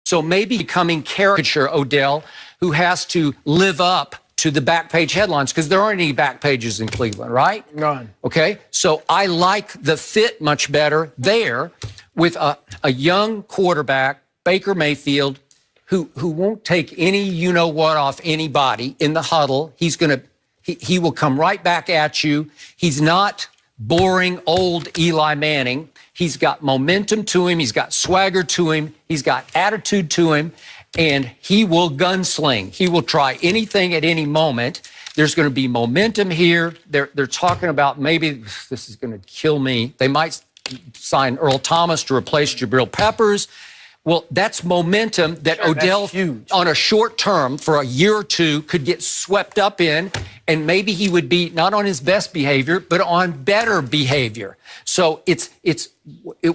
So maybe becoming caricature Odell, who has to live up to the back page headlines, because there aren't any back pages in Cleveland, right? None. Okay, so I like the fit much better there with a young quarterback, Baker Mayfield, who won't take any you-know-what off anybody in the huddle. He will come right back at you. He's not boring old Eli Manning. He's got momentum to him. He's got swagger to him. He's got attitude to him. And he will gunsling. He will try anything at any moment. There's going to be momentum here. They're talking about maybe this is going to kill me. They might sign Earl Thomas to replace Jabril Peppers. Well, that's momentum that Odell, on a short term, for a year or two, could get swept up in, and maybe he would be not on his best behavior, but on better behavior. So it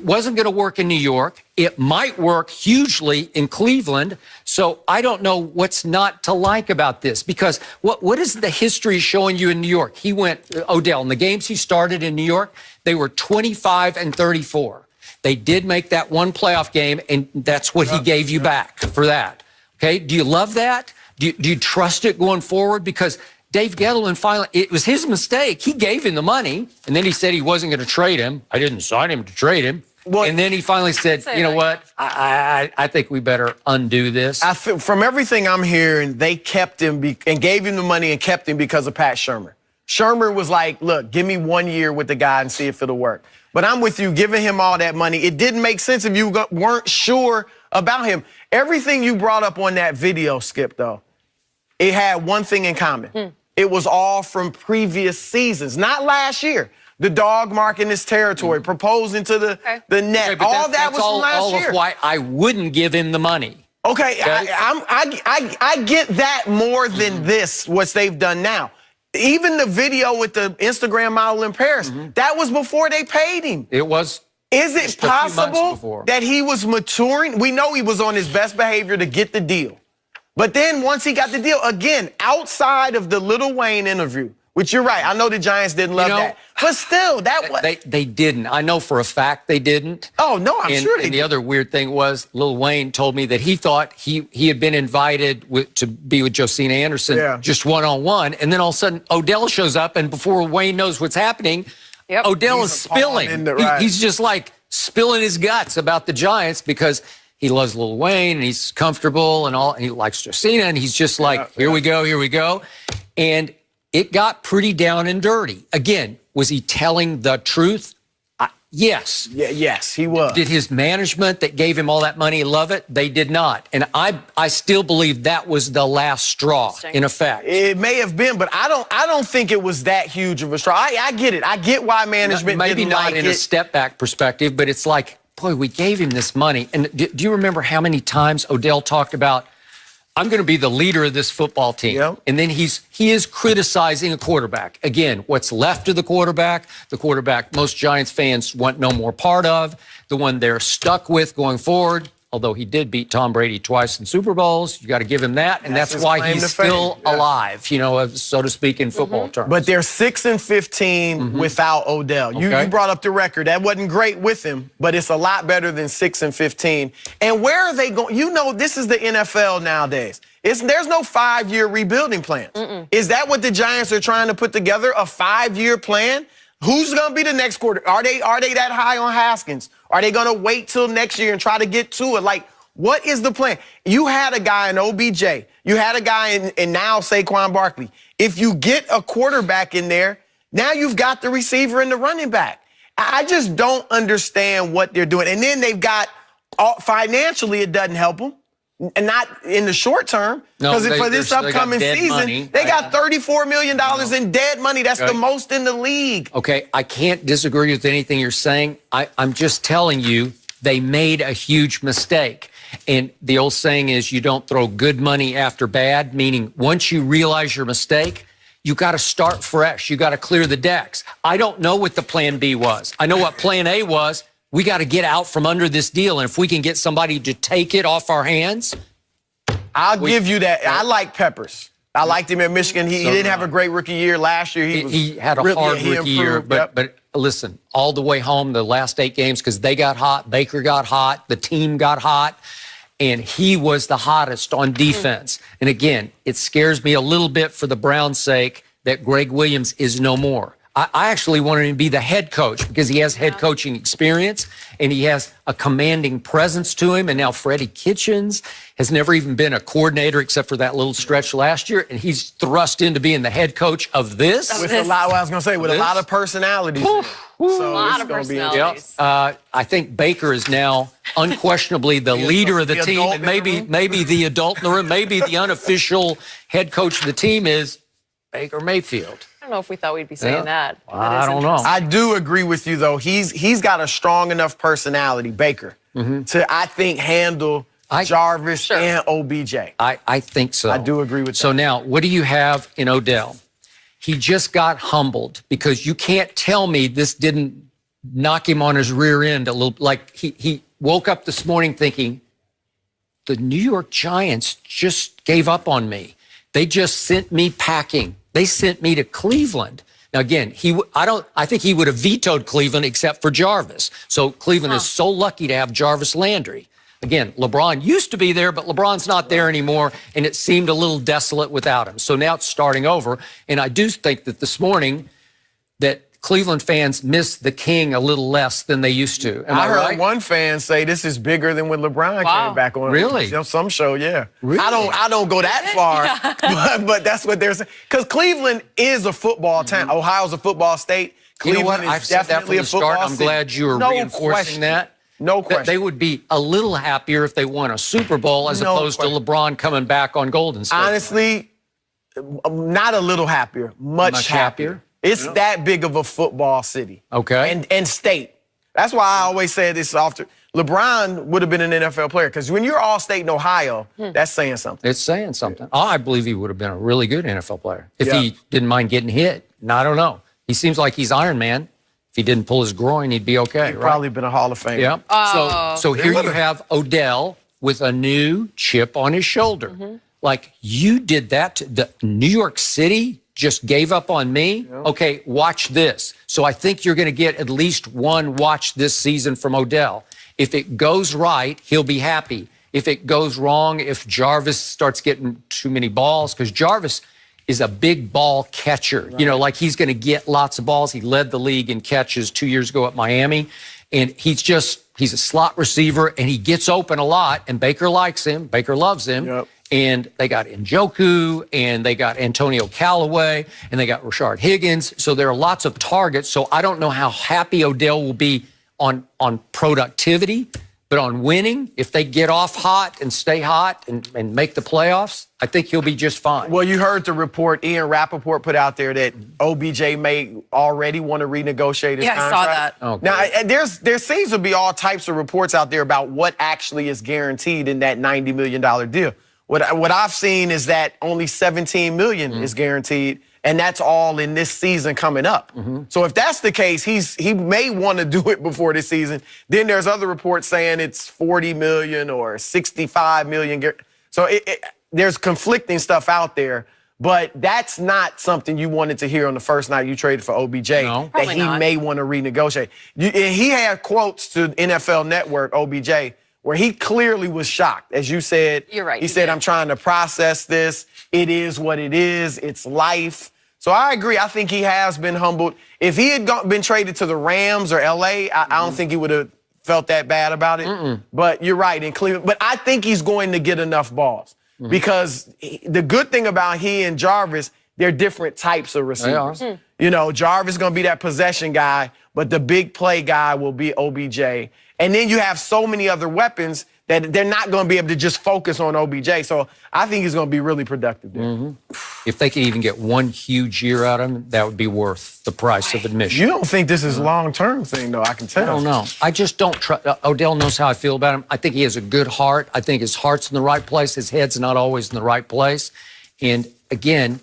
wasn't going to work in New York. It might work hugely in Cleveland. So I don't know what's not to like about this, because what is the history showing you in New York? He went, Odell, in the games he started in New York, they were 25-34. They did make that one playoff game, and that's what he gave you back for that. Okay, do you love that? Do you trust it going forward? Because Dave Gettleman finally, it was his mistake. He gave him the money, and then he said he wasn't going to trade him. I didn't sign him to trade him. Well, and then he finally said, you know what, I think we better undo this. I feel, from everything I'm hearing, they kept him and gave him the money and kept him because of Pat Shurmur. Shurmur was like, look, give me 1 year with the guy and see if it'll work. But I'm with you, giving him all that money. It didn't make sense if you weren't sure about him. Everything you brought up on that video, Skip, though, it had one thing in common. It was all from previous seasons, not last year. The dog marking his territory, proposing to the net. Okay, all that was from last year. All of why I wouldn't give him the money. Okay, I get that more than this, what they've done now. Even the video with the Instagram model in Paris, that was before they paid him. It was. Is it possible that he was maturing? We know he was on his best behavior to get the deal. But then once he got the deal, again, outside of the Lil Wayne interview, which you're right, I know the Giants didn't love that. But still, that was... They didn't. I know for a fact they didn't. Oh, no, I'm sure they did. And the other weird thing was, Lil Wayne told me that he thought he had been invited to be with Josina Anderson just one-on-one, and then all of a sudden Odell shows up, and before Wayne knows what's happening, Odell is spilling. He's just like spilling his guts about the Giants because he loves Lil Wayne, and he's comfortable and all, and he likes Josina, and he's just like, here we go. And it got pretty down and dirty. Again, was he telling the truth? Yes. Yes, he was. Did his management that gave him all that money love it? They did not. And I still believe that was the last straw, in effect. It may have been, but I don't think it was that huge of a straw. I get it. I get why management maybe didn't not like in it. a step back perspective, but it's like, boy, we gave him this money. And do you remember how many times Odell talked about, I'm going to be the leader of this football team. And then he is criticizing a quarterback. Again, what's left of the quarterback most Giants fans want no more part of, the one they're stuck with going forward, although he did beat Tom Brady twice in Super Bowls. You got to give him that, and that's why he's still alive, so to speak, in football terms. But they're 6-15 without Odell. You brought up the record. That wasn't great with him, but it's a lot better than 6-15. And where are they going? This is the NFL nowadays. There's no 5-year rebuilding plan. Is that what the Giants are trying to put together, a 5-year plan? Who's going to be the next quarter? Are they that high on Haskins? Are they going to wait till next year and try to get to it? Like, what is the plan? You had a guy in OBJ. You had a guy in now Saquon Barkley. If you get a quarterback in there, now you've got the receiver and the running back. I just don't understand what they're doing. And then they've got, financially, it doesn't help them. And not in the short term, because for this upcoming season, they got $34 million in dead money. That's the most in the league. Okay, I can't disagree with anything you're saying. I'm just telling you, they made a huge mistake. And the old saying is, you don't throw good money after bad, meaning once you realize your mistake, you got to start fresh. You got to clear the decks. I don't know what the plan B was. I know what plan A was. We got to get out from under this deal, and if we can get somebody to take it off our hands. I'll give you that. I like Peppers. I liked him at Michigan. He didn't have a great rookie year last year. He had a hard rookie year, but listen, all the way home, the last 8 games, because they got hot, Baker got hot, the team got hot, and he was the hottest on defense. And again, it scares me a little bit for the Browns' sake that Greg Williams is no more. I actually wanted him to be the head coach because he has head coaching experience and he has a commanding presence to him. And now Freddie Kitchens has never even been a coordinator except for that little stretch last year. And he's thrust into being the head coach of this. With a lot, what I was going to say, with a lot of personalities. So a lot of personalities. I think Baker is now unquestionably the leader of the team. And maybe the adult in the room, maybe the unofficial head coach of the team is Baker Mayfield. I don't know if we thought we'd be saying that. I don't know. I do agree with you, though. He's got a strong enough personality, Baker, to, I think, handle Jarvis and OBJ. I think so. I do agree with that. So now, what do you have in Odell? He just got humbled because you can't tell me this didn't knock him on his rear end a little. Like he woke up this morning thinking, the New York Giants just gave up on me. They just sent me packing. They sent me to Cleveland. Now, again, I think he would have vetoed Cleveland except for Jarvis. So Cleveland is so lucky to have Jarvis Landry. Again, LeBron used to be there, but LeBron's not there anymore, and it seemed a little desolate without him. So now it's starting over. And I do think that this morning that Cleveland fans miss the king a little less than they used to. Am I heard right? one fan say this is bigger than when LeBron came back on. Really? Some show, yeah. Really? I don't go that far, but that's what they're saying. Because Cleveland is a football town. Ohio's a football state. Cleveland you know what? is I've said that definitely from the start. I'm city. glad you were reinforcing that. No question. They would be a little happier if they won a Super Bowl as opposed to LeBron coming back on Golden State. Honestly, not a little happier. Much happier. It's that big of a football city. Okay. And state. That's why I always say this often. LeBron would have been an NFL player because when you're all state in Ohio, that's saying something. It's saying something. I believe he would have been a really good NFL player if he didn't mind getting hit. I don't know. He seems like he's Iron Man. If he didn't pull his groin, he'd be okay. He'd probably been a Hall of Famer. Yeah. So here you have Odell with a new chip on his shoulder. Like, you did that to the New York City just gave up on me. Okay, watch this. So I think you're going to get at least one watch this season from Odell. If it goes right, he'll be happy. If it goes wrong, if Jarvis starts getting too many balls, because Jarvis is a big ball catcher. You know, like he's going to get lots of balls. He led the league in catches 2 years ago at Miami. And he's a slot receiver, and he gets open a lot, and Baker likes him. Baker loves him. And they got Njoku, and they got Antonio Callaway, and they got Broussard Higgins. So there are lots of targets. So I don't know how happy Odell will be on productivity, but on winning, if they get off hot and stay hot and make the playoffs, I think he'll be just fine. Well, you heard the report Ian Rappaport put out there that OBJ may already want to renegotiate his contract. I saw that. Okay. Now, there seems to be all types of reports out there about what actually is guaranteed in that $90 million deal. What I've seen is that only $17 million is guaranteed, and that's all in this season coming up. So if that's the case, he may want to do it before this season. Then there's other reports saying it's $40 million or $65 million. So there's conflicting stuff out there, but that's not something you wanted to hear on the first night you traded for OBJ, that he may want to renegotiate. He had quotes to NFL Network, OBJ, where he clearly was shocked. As you said, you're right. He said, I'm trying to process this. It is what it is. It's life. So I agree. I think he has been humbled. If he had been traded to the Rams or L.A., I don't think he would have felt that bad about it. But you're right, in Cleveland. But I think he's going to get enough balls because the good thing about he and Jarvis, they're different types of receivers. You know, Jarvis is going to be that possession guy, but the big play guy will be OBJ. And then you have so many other weapons that they're not going to be able to just focus on OBJ. So I think he's going to be really productive there. If they could even get one huge year out of him, that would be worth the price of admission. You don't think this is a long-term thing, though, I can tell. I don't know. I just don't trust. Odell knows how I feel about him. I think he has a good heart. I think his heart's in the right place. His head's not always in the right place. And again,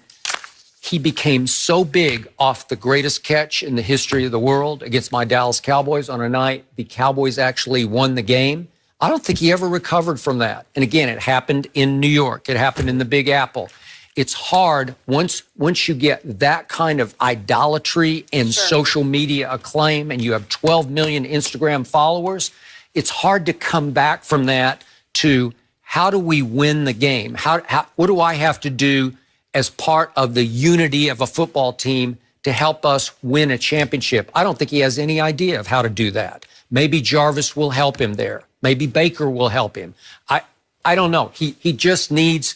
he became so big off the greatest catch in the history of the world against my Dallas Cowboys on a night the Cowboys actually won the game. I don't think he ever recovered from that. And again, it happened in New York. It happened in the Big Apple. It's hard once you get that kind of idolatry and social media acclaim and you have 12 million Instagram followers, it's hard to come back from that to how do we win the game? What do I have to do as part of the unity of a football team to help us win a championship? I don't think he has any idea of how to do that. Maybe Jarvis will help him there. Maybe Baker will help him. I don't know. He just needs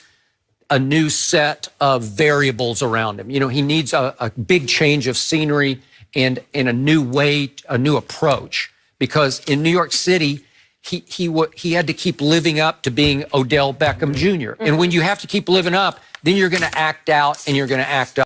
a new set of variables around him. You know, he needs a big change of scenery and a new way, a new approach. Because in New York City, he had to keep living up to being Odell Beckham Jr. And when you have to keep living up, then you're going to act out and you're going to act up.